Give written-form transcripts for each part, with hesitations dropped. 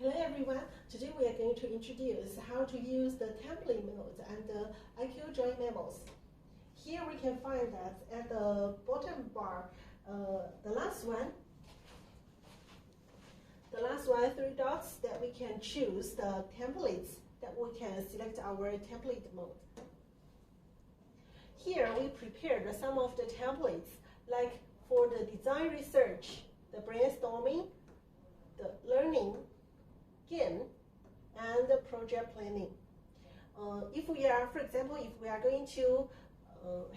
Hello everyone, today we are going to introduce how to use the template mode and the IQ JoinMemos. Here we can find that at the bottom bar, the last one, three dots, that we can choose the templates, that we can select our template mode. Here we prepared some of the templates, like for the design research, the brainstorming, the learning, game, and the project planning. If we are, for example, if we are going to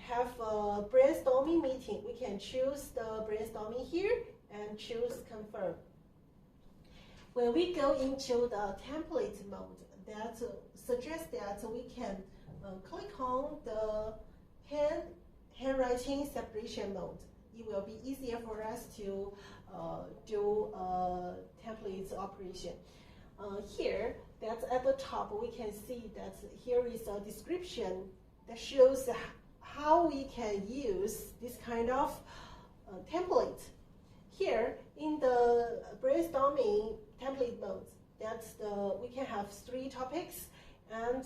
have a brainstorming meeting, we can choose the brainstorming here and choose confirm. When we go into the template mode, that suggests that we can click on the handwriting separation mode. It will be easier for us to do templates operation. Here, that's at the top, we can see that here is a description that shows how we can use this kind of template. Here, in the brainstorming template mode, we can have 3 topics, and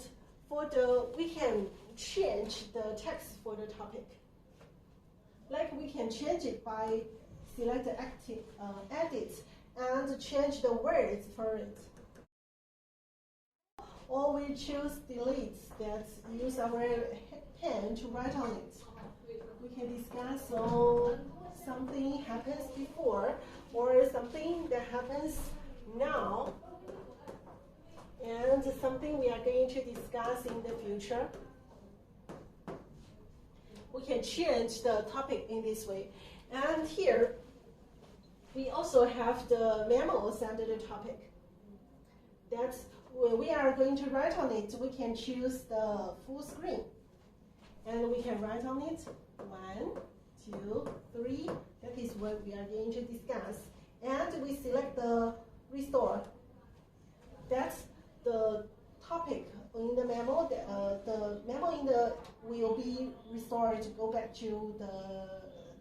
we can change the text for the topic. Like we can change it by select edit and change the words for it. Or we choose delete, that use our pen to write on it. We can discuss on something happens before or something that happens now, and something we are going to discuss in the future. We can change the topic in this way. And here, we also have the memos under the topic. That's when we are going to write on it, we can choose the full screen. And we can write on it 1, 2, 3. That is what we are going to discuss. And we select the restore. That's the topic in the memo. The memo will be restored to go back to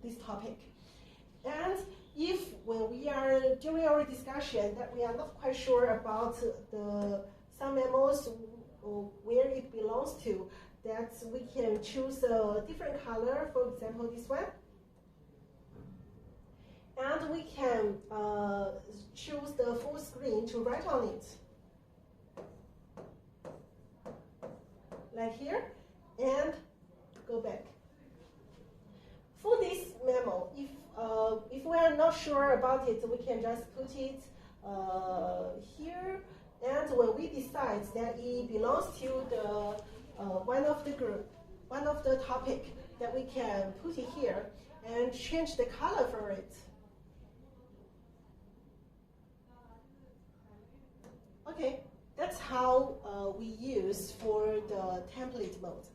this topic. And if when we are during our discussion that we are not quite sure about some memos where it belongs to, that we can choose a different color, for example this one. And we can choose the full screen to write on it. Like here, and go back. For this memo, if we are not sure about it, we can just put it here, and when we decide that it belongs to the one of the topic, that we can put it here and change the color for it. Okay, that's how we use for the template mode.